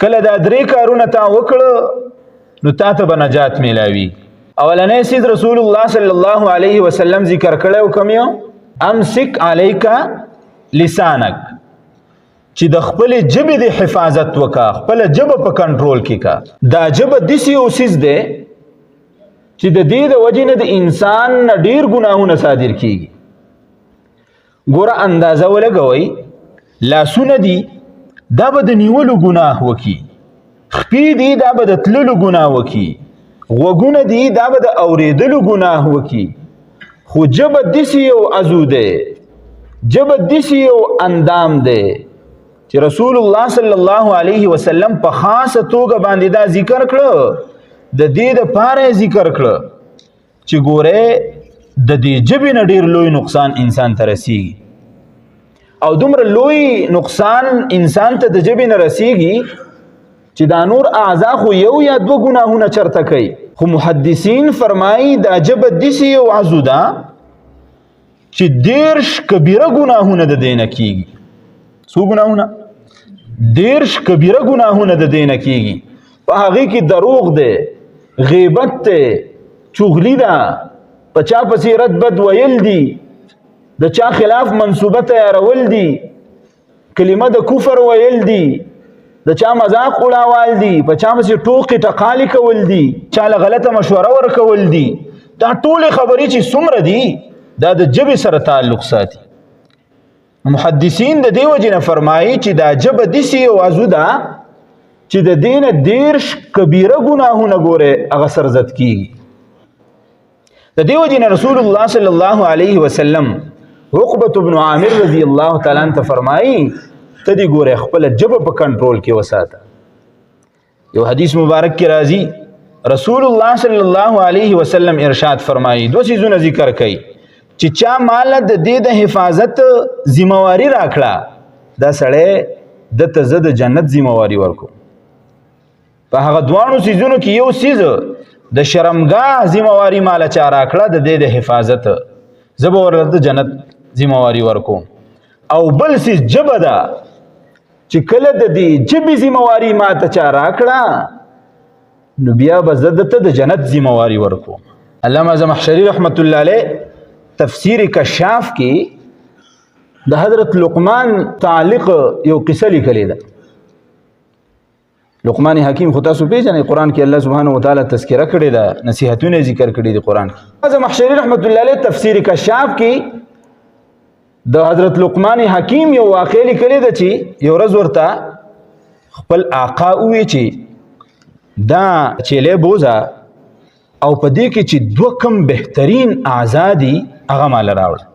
کله دا درې کارونه تا وکړه نو تا ته به نجات میلاوي. اولنی سیز رسول الله صلی الله علیه وسلم ذکر کړی کوم یو؟ امسک علیکا لسانک، چې د خپل ژبې د حفاظت وکا، خپل ژبه په کنټرول کې کا. دا ژبه داسې یو څیز دی چې د دې د وجې نه د انسان نه ډېر ګناهونه صادر کیږي. ګوره اندازه ولګوئ، لاسونه دي دا به د نیولو ګناه وکي، خپې دي دا به د تللو ګناه وکي، غوږونه دي دا به د اورېدلو ګناه وکي. خو ژبه داسې یو عضو دی، ژبه داسې یو اندام دی چې رسول الله صلی الله علیه وسلم په خاصه توګه باندې دا ذکر کړه. د دې دپاره یې ذکر کړه چې ګورې د دې ژبې نه ډېر لوی نقصان انسان ته رسیږي، او دومره لوی نقصان انسان ته د ژبې نه رسیږي چې دا نور اعضا خو یو یا دوه ګناهونه چرته کوي. خو محدثین فرمایي دا ژبه داسې یو عضو ده چې 30 کبیره ګناهونه د دې نه کیږي. څو ګناهونه؟ 30 کبیره ګناهونه د دې نه کیږي. په هغې کې دروغ دی، غیبت دی، چغلي ده، په چا پسې رد بد ویل دي، د چا خلاف منصوبه تیارول دي، کلمه د کفر ویل دي، د چا مذاق اړاوال دي، په چا پسې ټوقې ټقالې کول دي، چا له غلطه مشوره ورکول دي. دا ټولې خبرې چې څومره دي دا د ژبې سره تعلق ساتي. محدثین د دې وجې نه فرمایي چې دا ژبه داسې یو عضو ده چې د دې نه 30 کبیره ګناهونه ګورې هغه سرزد کیږي. د دې وجې نه رسول الله صلی الله علیه وسلم عقبة بن عامر رضی الله تعالی عنہ ته فرمایي ته دې ګورې خپله ژبه په کنټرول کې وساته. یو حدیث مبارک کې راځي رسول الله صلی الله علیه وسلم ارشاد فرمایي، دوه څیزونه ذکر کوي چې چا مال د دې د حفاظت ذمہواری راکړه دا سړی دته زه د جنت ذمہواری ورکوم. په هغه دواړو څیزونو کې یو څیز د شرمګاه ذمہواری مال چا راکړه د دې د حفاظت، زه به ورته د جنت ذمہواری ورکوم. او بل څیز ژبه ده چې کله د دې ژبې ذمہواری ما ته چا راکړه نو بیا به زه دته د جنت ذمہواری ورکوم. علامه زمخشري رحمت الله علیه تفسیر کشاف کې د حضرت لقمان تعلق یو قصه لیکلې ده. لقمان حکیم خو تاسو پیژنئ، قرآن کې الله سبحانه وتعالی تذکره کړې ده، نصیحتونه ذکر کړي دي قرآن کې. زمخشري رحمت الله علیه تفسیر کشاف کې د حضرت لقمان حکیم یو واقع لیکلې ده چې یو ورځ ورته خپل آقا وویل چې دا چیلې بوزه او په دې کې چې دوه کم بهترین اعضا دي هغه مال راوړه.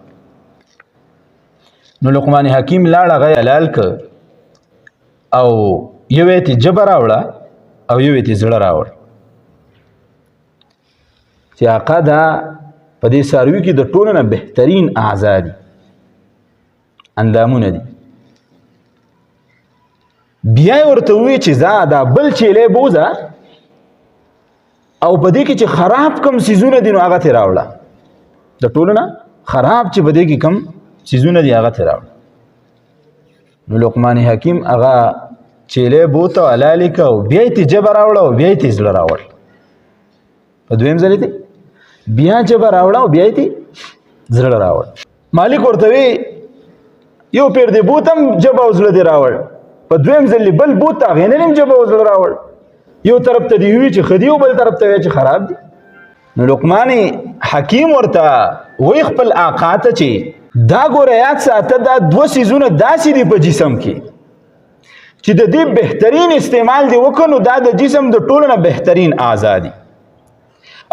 نو لقمان حکیم لاړ هغه حلال کړ او یو یې ته ژبه راوړه او یو یې ته زړه راوړه چې آقا دا په دې څاروي کې د ټولو نه بهترین اعضا دي، اندامونه دي. بیا یې ورته ووایي چې ځه دا بل چیلی بوځه او په دې کې چې خراب کم څیزونه دي نو هغه ترې راوړه، د ټولو نه خراب چې په دې کې کم څیزونه دي هغه ترې راوړه. نو لقمان حکیم هغه چیلی بوته حلالې که او بیا یې ترې ژبه راوړه او بیا یې ترې زړه راوړ. په دویم ځل یې بیا ژبه راوړه او بیا یې ترې زړه راوړ. مالک ورته وی یو پیر دې بوت هم ژبه او زړه دې راوړ، په دویم ځل بل بوت هغې نه هم ژبه او زړه راوړ. یو طرف ته دې وي چې ښه دي او بل طرف ته وی چې خراب دي. نو لقمان حکیم ورته وی خپل آقا ته چې دا ګوره یاد ساته دا دوه څیزونه داسې دي په جسم کې چې د دې بهترین استعمال دې وکړو نو دا د جسم د ټولو نه بهترین اعضا دي،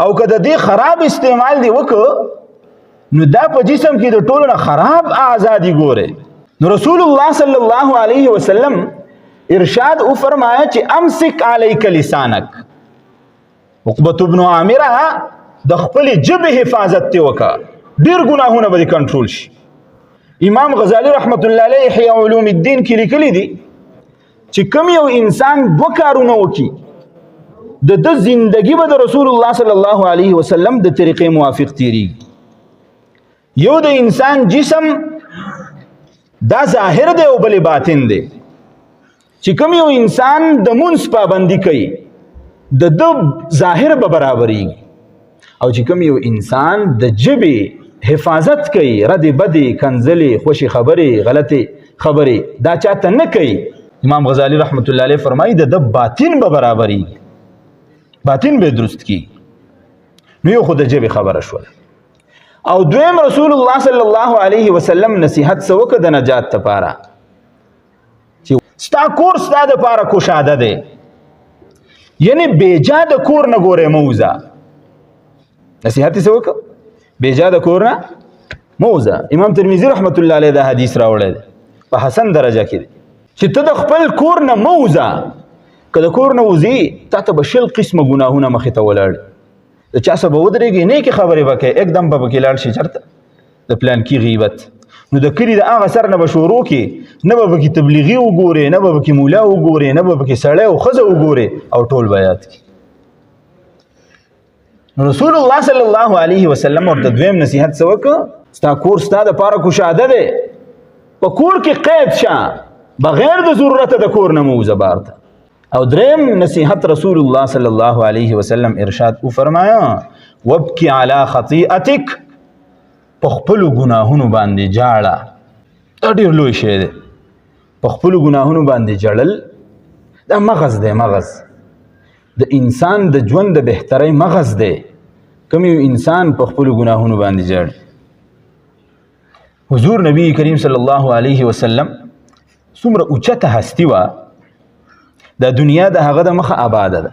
او که د دې خراب استعمال دې وکړو نو دا په جسم کې د ټولو نه خراب اعضا دي. ګوره نو رسول الله صلی الله علیه وسلم ارشاد او فرمایا چې امسک علیک لسانک. عقبة بن عامر د خپل ژبې حفاظت ته وکړه، ډیر ګناهونه به کنټرول شي. امام غزالی رحمت الله علیه احیاء علوم الدین کې لیکلی دي چې کوم یو انسان دوه کارونه وکړي د زندگی به د رسول الله صلی الله علیه وسلم د طریقې موافق تیریږي. یو د انسان جسم دا ظاهر دی او بل باطن دی. چې کوم یو انسان د مونځ پابندي کوي د ده ظاهر به برابرېږي، او چې کوم یو انسان د ژبې حفاظت کوي، ردې بدې کنځلې خوشې خبرې غلطې خبرې دا چاته نه کوي، امام غزالی رحمت الله علیه فرمایي د ده باطن به برابرېږي، باطن به درست کیږي. نو یو خو د ژبې خبره شوله. او دویم رسول الله صلی الله علیه وسلم نصیحت څه وکړه د نجات لپاره چې ستا کور ستا دپاره کشاده دی، یعنی بیجا د کور نه ګورې مه وځه. نصیحت یې څه وکړه؟ بیجا د کور نه مه وځه. امام ترمذي رحمت الله علیه دا حدیث راوړی دی په حسن درجه کې دی چې ته د خپل کور نه مه وځه. که د کور نه وځې تا ته به 20 قسمه ګناهونه مخې ته ولاړ، د چا څه به ودرېږي نیکې خبرې به کوې، एकदम به پکې لاړ شي چېرته د پلانکي غیبت. نو د کلي د هغه سر نه به شروع کړي، نه به پکې تبلیغي وګورې، نه به پکې مولا وګورې، نه به پکې سړی او ښځه وګورې، او ټول به یاد کړي. رسول الله صلی الله علیه وسلم ورته دویم نصیحت څه وکړه؟ ستا کور ستا دپاره کشاده دی، په کور کې قید شه، بغیر د ضرورته د کور نه مه وځه بار ته. او دریم نصیحت رسول الله صلی الله علیه وسلم ارشاد وفرمایا وابکی علی خطیئتک، په خپلو ګناهونو باندې جاړه. دا ډېر لوی شی دی، په خپلو ګناهونو باندې جړل دا مغز دی، مغز د انسان د ژوند د بهترۍ مغز دی. کوم یو انسان په خپلو ګناهونو باندې جاړي. حضور نبی کریم صلی الله علیه وسلم څومره اوچته هستی وه، دا دنیا د هغه د مخه آباده ده،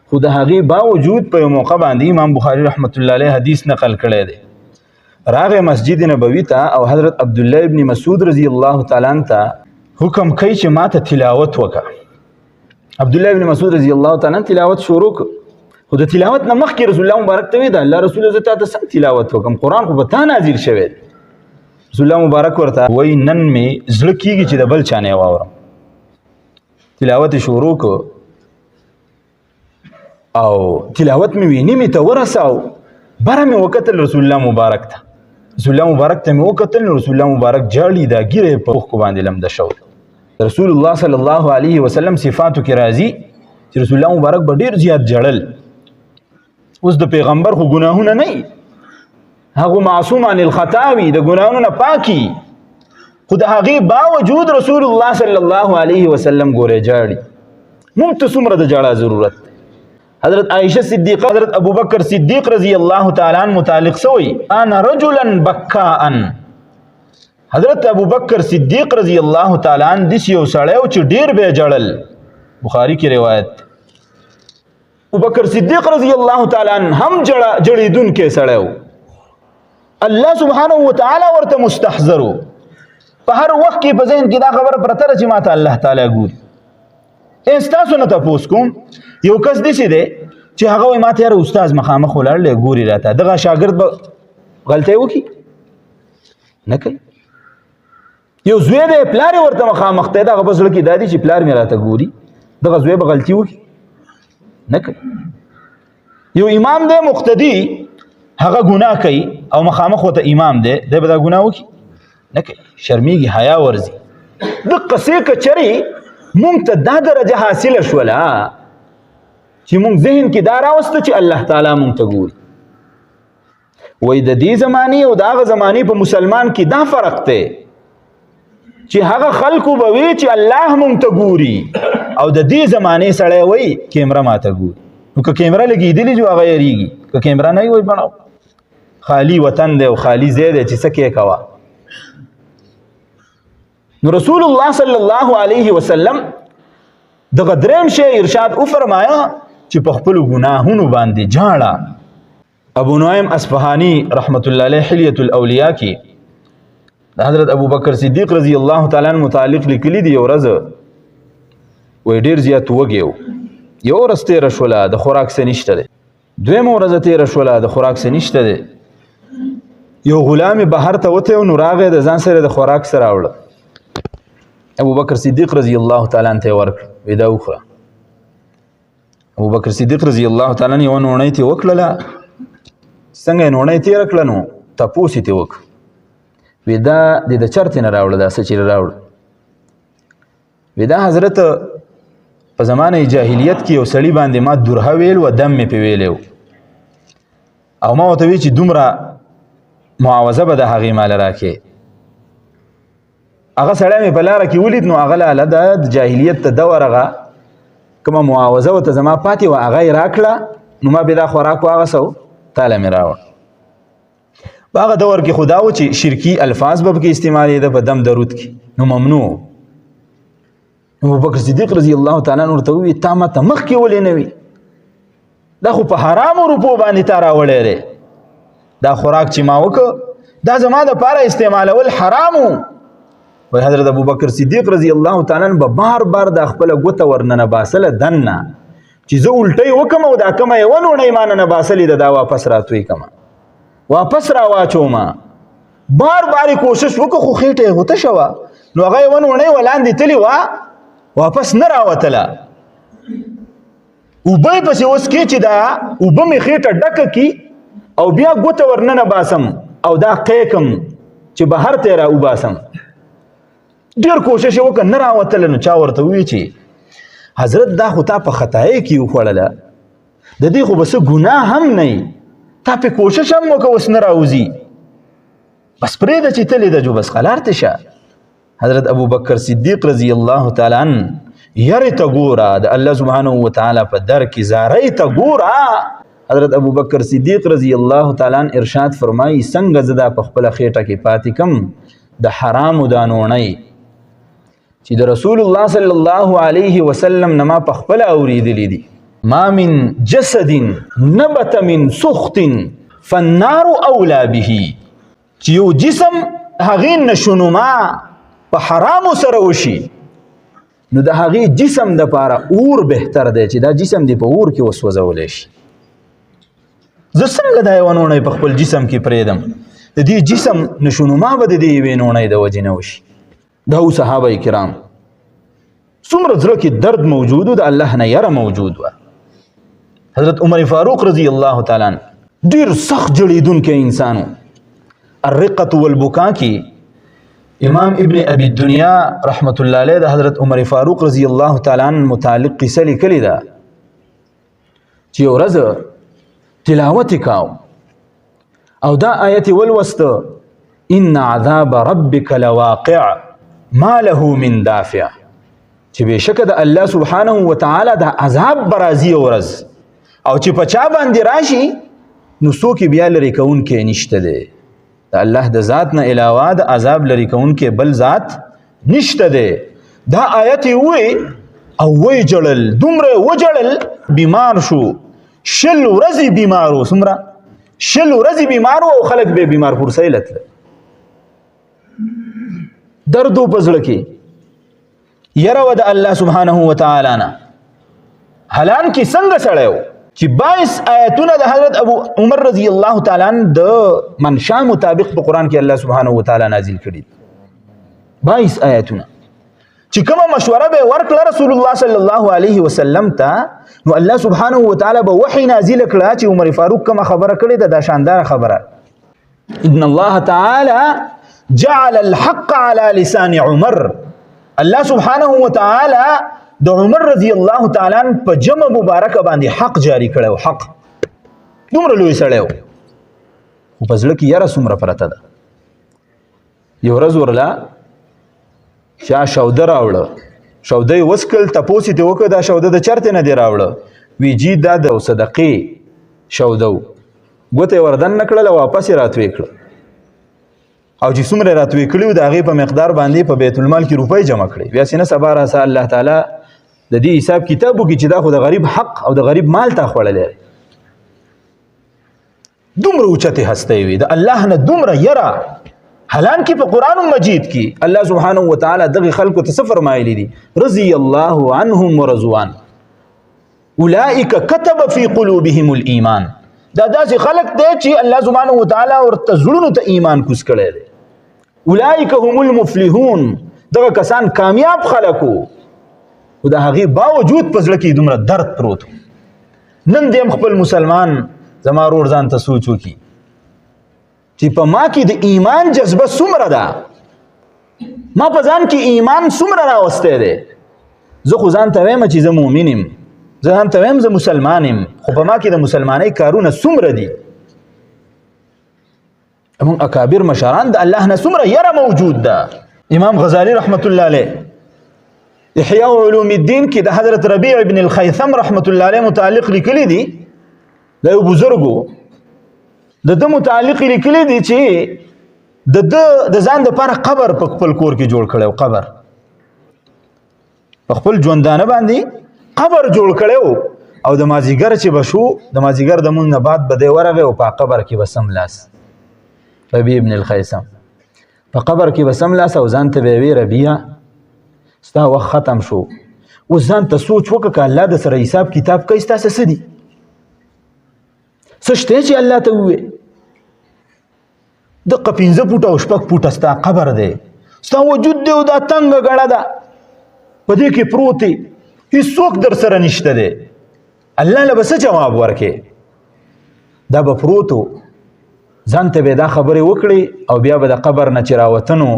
خو د هغې باوجود په یو موقع باندې امام بخاري رحمت الله علیه حدیث نقل کړی دی. راغی مسجد نبوي ته او حضرت عبدالله ابن مسعود رضی الله تعالی عنه ته حکم کوي چې ما ته تلاوت وکړه. عبدالله ابن مسعود رضی الله تعالی عنه تلاوت شروع کړ، خو د تلاوت نه مخکې رسول الله مبارک ته وی دا الله رسول زه تا ته څنګه تلاوت وکړم، قرآن خو په تا نازل شوی دی. رسول الله مبارک ورته وایي نن مې زړه کېږي چې د بل چا نه واورم. تلاوت شروع کو او تلاوت مې ویني مې ته ورساو، بره مې وکتل رسول الله مبارک ته، رسول الله مبارک ته مې وکتل، رسول الله مبارک جاړي، دا ګیره په اوښکو باندې لمده شوی. رسول الله صلی الله علیه وسلم صفاتو کې راځي چې رسول الله مبارک به ډېر زیات جړل. اوس د پیغمبر خو ګناهونه نه وي، هغه معصوم عن الخطا وي، د ګناهونو نه پاکي، خو د هغې باوجود رسول الله صلی الله علیه وسلم ګورې جاړي. موږ ته څومره د جاړه ضرورت دی؟ حضرت عائشه صدیقه حضرت ابوبکر صدیق رضی الله تعالی عنہ متعلق سوئی انا رجلا بکاء، حضرت ابوبکر صدیق رضی الله تعالی عنہ دس یو سړی و چې ډیر به جړل. بخاری کی روایت. ابوبکر صدیق رضی الله تعالی عنہ هم جړیدونکی سړی و، الله سبحانه وتعالی ورته مستحضر و. په هر وخت کې په ذهن کې دا خبره پرته ده چې ما ته الله تعالی ګوري. ستاسو نه تپوس کوم، یو کس داسې دی چې هغه وایي ما ته یاره استاد مخامخ ولاړ دی ګوري راته، دغه شاګرد به غلطۍ وکړي؟ نه کوي. یو زوی دی پلار یې ورته مخامخ دی، دغه په زړه کې دا دي چې پلار مې راته ګوري، دغه زوی به غلطي وکړي؟ نه کوي. یو امام دی مقتدي، هغه ګناه کوي او مخامخ ورته امام دی، دی به دا ګناه وکړي؟ نه کوي. شرمیږي، حیا ورځي. دقه څې که چرې مونږ ته دا درجه حاصله شوله چې مونږ ذهن کې دا راوسته چې الله تعالی مونږ ته ګوري. وایي د دې زمانې او د هغه زمانې په مسلمان کې دا فرق دی چې هغه خلکو به وي چې الله مونږ ته ګوري، او د دې زمانې سړی وایي کیمره ماته ګوري. نو که کیمره لګېدلې جو هغه یېرېږي، که کیمره نه وي وایي بڼه خالي وطن دی او خالي ځای دی چې څه کې کوه. نو رسول الله صلی الله علیه وسلم دغه دریم شی ارشاد وفرمایا چې په خپلو ګناهونو باندې جاړه. ابو نعیم اصفهانی رحمت الله علیه حلیة الاولیاء کې د حضرت ابوبکر صدیق رضی الله تعالی عنہ متعلق لیکلي دي. یو ورځ وایي ډېر زیات وږی و، یو ورځ تېره شوله د خوراک څه نشته دی، دویمه ورځ تېره شوله د خوراک څه نشته دی. یو غلام یې بهر ته وتی و، نو راغی د ځان سره د خوراک څه راوړه. ابوبکر صدیق رضی الله تعالی عنہ ته ورکړه، وی دا وخوره. ابوبکر صدیق رضی الله تعالی عنہ یوه نوڼۍ ترې وکړله، څنګه یې نوڼۍ تېره کړه نو تپوس یې ترې وکړه، وی دا د چرتې نه راوړه، دا څه چې راوړه؟ دا حضرت په زمانه جاهلیت کې یو سړي باندې ما درها ویل و دم مې پې ویلی او ما ورته وی چې دومره معاوضه به د هغې ماله راکې هغه سړی مې په لاره کې ولید نو هغه لاله د جاهلیت ته دور هغه کومه معاوضه ورته زما پاتې وه هغه یې راکړه نو ما بې دا خوراک واغسو تاله مې راوړ په هغه دور کې خو دا و چې شرکي الفاظ به پکې استعمالېده په دم درود کې نو ممنوع ابوبکر صدیق رضی الله تعالی عنہ ورته وویل تا ماته مخکې ولې نه وي دا خو په حرامو روپو باندې تا راوړی دی دا خوراک چې ما وکړ دا زما دپاره استعمالول حرامو وایي حضرت ابوبکر صدیق رضی الله تعالی عنہ به بار بار دا خپله ګوته ورننه باسله دننه چې زه الټۍ وکم او دا کومه یوه نوڼۍ ما نه باسلې ده دا واپس راتوی کمه واپس راواچومه بار بار یې کوشش وکړو خو خېټه یې غوته شوه نو هغه یوه نوڼۍ ولاندې تلې وه واپس نه راوتله اوبه یې پسې اوس کې چې دا اوبه مې خېټه ډکه کي او بیا ګوته ورننه باسم او دا قیکم چې بهر ته یې را وباسم ډېر کوشش یې وکړه نه راوتله نو چا ورته ووایي چې حضرت دا خو تا په خطایۍ کې وخوړله د دې خو به څه ګناه هم نه وي تا پې کوشش هم وکړه اوس نه راوځي بس پرېږده چې تلې ده جو بس قلار ته شه حضرت ابوبکر صدیق رضی الله تعالی عنہ یری ته ګوره د الله سبحانه وتعالی په در کې زارۍ ته ګوره حضرت ابوبکر صدیق رضی الله تعالی عنہ ارشاد فرمایي څنګه زه دا په خپله خېټه کې پاتې کم د حرامو دا نوڼۍ چې د رسول الله صلی الله علیه وسلم نه ما په خپله اورېدلي دي ما من جسد نبت من سخط فالنار اولا به چې یو جسم هغې نشونما په حرامو سره وشي نو د هغې جسم دپاره اور بهتر دی چې دا جسم دی په اور کې وسوځولی شي زه څنګه دا یوه نوڼۍ په خپل جسم کې پرېږدم د دې جسم نشونما به د دې یوې نوڼۍ د وجې نه وشي دا و صحابه کرام څومره زړه کې درد موجود و د الله نه یره موجود وه حضرت عمر فاروق رضی الله تعالی عنہ ډېر سخت جړېدونکی انسان و الرقة والبکا کې امام ابن ابي الدنیا رحمت الله علیه د حضرت عمر فاروق رضی الله تعالی عنہ متعلق قصه لیکلې ده چې یو ورځ تلاوت کاو او دا آیت ولوست ان عذاب ربک لواقع ما له من دافع چې بېشکه د الله سبحانه وتعالی د عذاب برازي ورځ او چې په چا باندې راشي نو څوک بیا لرې کوونکی نشته دی د الله د ذات نه علاوه د عذاب لرې کوونکی بل ذات نشته دی دا آیت یې ووی او وی جړل دومره وجړل بیمار شو 20 ورځې بیمار و څومره 20 ورځې بیمار و او خلک به بیمار پورسۍ لتله درد و په زړه کې یره و د الله سبحانه وتعالی نه حالان کې څنګه سړی و چې 22 آیتونه د حضرت ابو عمر رضی الله تعالی عنہ د منشا مطابق په قرآن کې الله سبحانه وتعالی نازل کړي 22 آیتونه چې کومه مشوره به ورکړه رسول الله صلی الله علیه وسلم ته نو الله سبحانه وتعالی به وحی نازل کړه چې عمر فاروق کومه خبره کړې ده دا شاندار خبره ان الله تعالی جعل الحق على لسان عمر الله سبحانه وتعالی د عمر رضی الله تعالی عنہ په جمع مبارکه باندې حق جاری کړو حق دومره لوی سړی و خو په زړه کې یاره څومره پرته ده یو ورځ ورله چا شوده راوړه شوده یې وسکل تپوس یې ترې وکړه دا شوده د چرتې نه دی راوړه وی جي دا د صدقې شوده و ګوته یې وردننه کړله واپس یې راتوی کړه او چې څومره راتوی کړي و د هغې په مقدار باندې په بیت المال کې روپۍ جمع کړئ بیا چې نه سبا راسه الله تعالی د دې حساب کتاب وکړي چې دا خو د غریب حق او د غریب مال تا خوړلی دومره اوچتې هستۍ وي د الله نه دومره یره حالان کې په قرآن مجید کې الله سبحانه وتعالی دغه خلکو ته څه فرمایلی دي رضی الله عنهم ورضوان اولئک کتب فی قلوبهم الایمان دا داسې خلک دی چې الله سبحانه وتعالی ورته زړونو ته ایمان کوز کړی دی اولئک هم المفلحون دغه کسان کامیاب خلکو خو د هغې باوجود په زړه کې دومره درد پروت نن دې هم خپل مسلمان زما ورور ځان ته سوچ وکړي چې په ما کې د ایمان جذبه څومره ده ما په ځان کې ایمان څومره راوستی دی زه خو ځان ته وایم چې زه مؤمن یم، زه ځان ته وایم زه مسلمان یم، خو په ما کې د مسلمانۍ کارونه څومره دي؟ زموږ اکابر مشران د الله نه څومره یره موجود ده. امام غزالی رحمت الله علیه احیاء علوم الدین کې د حضرت ربیع ابن الخیثم رحمت الله علیه متعلق لیکلی دي، د یو بزرګو د ده متعلق لیکلی دي چې د ځان دپاره قبر په خپل کور کې جوړ کړی، قبر په خپل ژوندانه باندې قبر جوړ کړی او د مازدیګر چې به شو د مازدیګر د مونځ نه بعد به دی ورغی او په قبر کې به سملاس ربیع ابن الخیثم په قبر کې به سملاس او ځان ته به وی ربیع ستا وخت ختم شو، اوس ځان ته سوچ وکړه که الله د سره حساب کتاب کوي ستاسې څه دي؟ څه شته چې الله ته ووایې؟ دقه 15 فوټه او 6 فوټه ستا قبر دی، ستا وجود دی او دا تنګه ګړه ده په دې کې پروت دی، هېڅوک در سره نشته دی، الله له به څه جواب ورکې؟ دا به پروت و، ځان ته به دا خبرې وکړې او بیا به د قبر نه چې راوتنو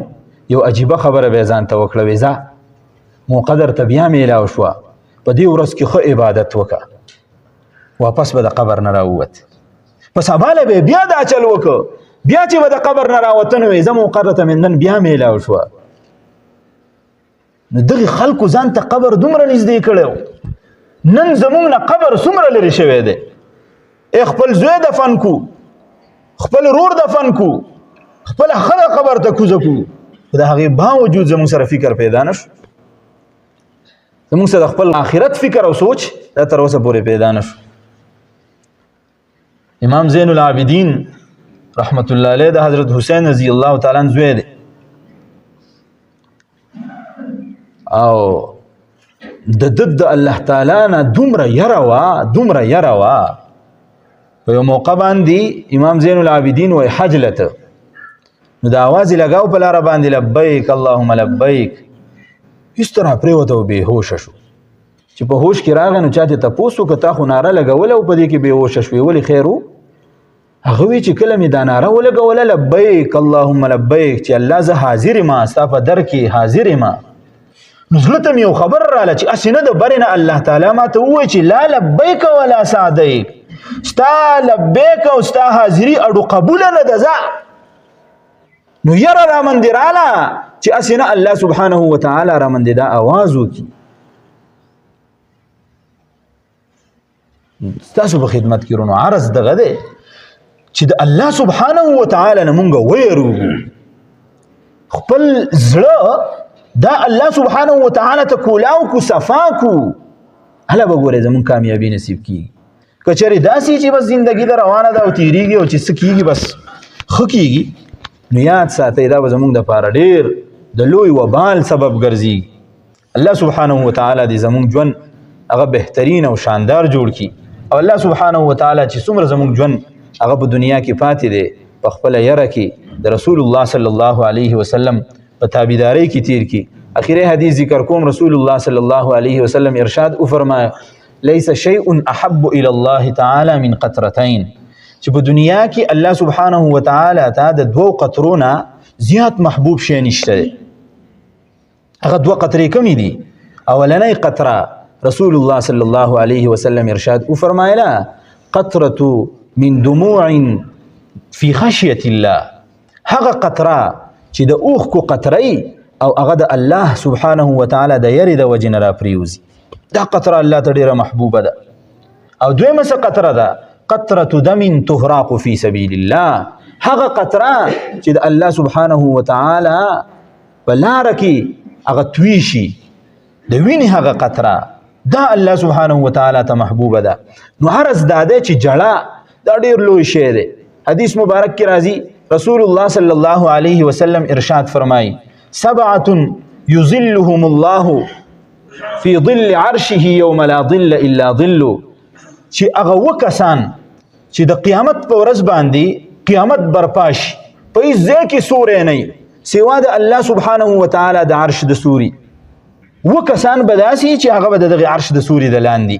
یو عجیبه خبره به ځان ته وکړه، وې ځه موقدر ته بیا میلاو شوه، په دې ورځ کې ښه عبادت وکړه، واپس به د قبر نه راووت، په سبا له به بیا دا چل وکړه، بیا چې به د قبر نه راوتنو وې زه موقدر ته مې نن بیا میلاو شوه. نو دغې خلکو ځان ته قبر دومره نږدې کړی و، نن زموږ نه قبر څومره لرې شوی دی. خپل زوی دفن کو، خپل رور دفن کو، خپل ښځه قبر ته کوزه کو، خو د هغې باوجود زموږ سره فکر پیدا نه شو، زموږ سره د خپل آخرت فکر او سوچ دا تر اوسه پورې پیدا نه شو. امام زین العابدین رحمت الله علیه د حضرت حسین رضی الله تعالی عنہ زوی دی او د الله تعالی نه دومره یره وه په یو موقع باندې امام زین العابدین وایي حج لته، نو د اواز یې لګاو په لاره باندې لبیک اللهم لبیک، هېڅ طرح پرېوته او بېهوشه شو، چې په هوش کې راغی نو چا ته تپوس وکړه تا خو ناره لګوله او په دې کې بېهوشه شوې، ولې خیر و؟ هغه وی چې کله مې دا ناره ولګوله لبیک اللهم لبیک چې الله زه حاضر یم ستا په در کې حاضر یم، نو زړه ته مې یو خبر راله چې هسې نه د برې نه الله تعالی ما ته ووایي چې لا لبیک ولا سعدیک، ستا لبیک او ستا حاضري اډو قبوله نه ده ځه. نو یره رامندې راله چې هسې نه الله سبحانه وتعالی رامندې دا اواز وکړي. ستاسو په خدمت کې رونو عرض دغه دی چې د الله سبحانه وتعالی نه مونږ ویروږو، خپل زړه دا الله سبحانه وتعالی ته کولاو کو صفا کو، هله به ګورې زمونږ کامیابي نصیب کېږي. که چېرې داسې چې بس زندګي ده روانه ده او تېرېږي او چې څه کېږي بس ښه کېږي، نو یاد ساتئ دا به زمونږ دپاره ډېر د لوی وبال سبب ګرځي. الله سبحانه وتعالی دې زمونږ ژوند هغه بهترین او شاندار جوړ کړي، او الله سبحانه وتعالی چې څومره زمونږ ژوند هغه په دنیا کې پاتې دی په خپله یره کې د رسول الله صلی الله علیه وسلم په تابعدارۍ کې تیر کړي. اخیری حدیث ذکر کوم، رسول الله صلی الله علیه وسلم ارشاد وفرمایا لیس شیء احب الی الله تعالی من قطرتین، چې په دنیا کې الله سبحانه وتعالی ته د 2 قطرو نه زیات محبوب شی نشته دی. هغه 2 قطرې کومې دي؟ اولنۍ قطره رسول الله صلی الله علیه وسلم ارشاد وفرمایله قطرة من دموع فی خشیة الله، هغه قطره چې د اوښکو قطرې او هغه د الله سبحانه وتعالی د یری د وجې نه راپریوزي، دا قطره الله ته ډیره محبوبه ده. او دویمه څه قطره ده؟ قطرة دم تهراق فی سبیل الله، هغه قطره چې د الله سبحانه وتعالی په لاره کې هغه توی شي، د وینې هغه قطره، دا الله سبحانه وتعالی ته محبوبه ده. نو عرض دا دی چې جړه دا ډیر لوی شی دی. حدیث مبارک کې راځي رسول الله صلی الله علیه وسلم ارشاد فرمایي 7 یظلهم الله فی ظل عرشه یوم لا ظل الا ظله، چې هغه 2 کسان چې د قیامت په ورځ باندې قیامت برپاش په هیڅ ځای کې سوری نه سوا د الله سبحانه وتعالی د عرش د سوري، 2 کسان به داسې چې هغه به د دغې عرش د سوري د لاندې،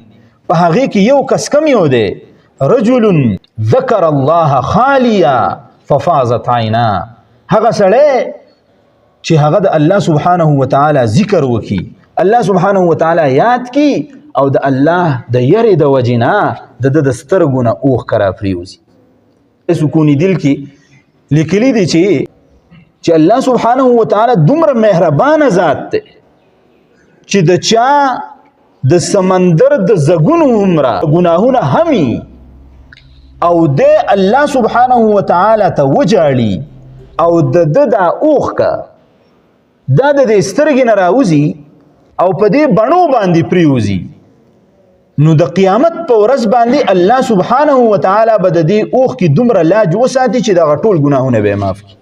په هغې کې یو کس کم یو دی رجل ذکر الله خالیا ففاضت عینا، هغه سړی چې هغه د الله سبحانه وتعالی ذکر وکي الله سبحانه وتعالی یاد کی او د الله د یری د وجنا د سترګو نه اوښ کرا پریوزي. سکونی دل کې لیکلی دی چې الله سبحانه وتعالی دومره مهربان ذات دی چې د چا د سمندر د زګونو عمره ګناهونه همي او د الله سبحانه وتعالی ته وجاړي او د اوښ کا دا د سترګې نه راوځي او په دې بڼو باندې پریوزي، نو د قیامت په ورځ باندې الله سبحانه وتعالی به د دې اوښ کې دومره لاج وساتي چې دغه ټول ګناهونه به معاف کړي.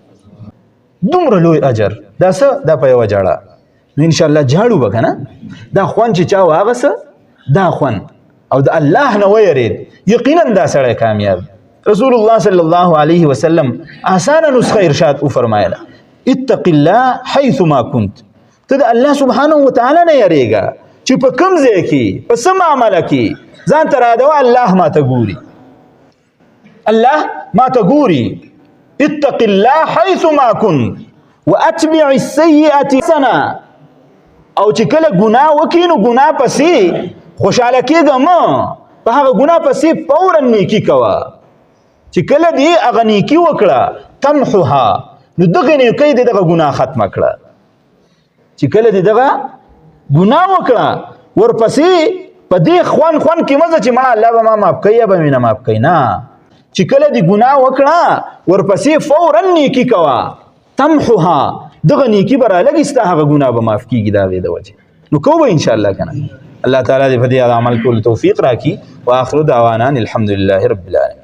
دومره لوی اجر دا څه دا په یوه جړه. نو انشاءالله جاړو به که نه دا خوند چې چا واغسه دا خوند او د الله نه ویرید یقینا دا سړی کامیاب. رسول الله صلی الله علیه وسلم آسانه نسخه ارشاد وفرمایله اتق الله حيث ما كنت. ته د الله سبحانه وتعالی نه یریږه چې په کوم ځای کې په څه معامله کې ځان ته رادوه الله ماته ګوري، الله ماته ګوري. اتق الله حيث ما كنت واتبع السيئه حسنه. او چې کله ګناه وکړي نو ګناه پسې خوشحاله کېږه مه، په هغه ګناه پسې فورا نیکي کوه. چې کله دې هغه نیکي وکړه تمحها نو دغه نیکۍ دې دغه ګناه ختمه کړه. چې کله دې دغه ګناه وکړه ورپسې په دې خوند کې مزه چې مړه الله به ما معاف کوي یا به مې نه معاف کوي، نه. چې کله دې ګناه وکړه ورپسې فورا نیکي کوه تمحها، دغه نیکي به رالګي ستا هغه ګناه به معاف کېږي د هغې د وجې. نو کوو به انشاءالله که نه. الله تعالی دې په دې عمل کولو توفیق راکړي. واخر دعوانا الحمد لله رب العالمین.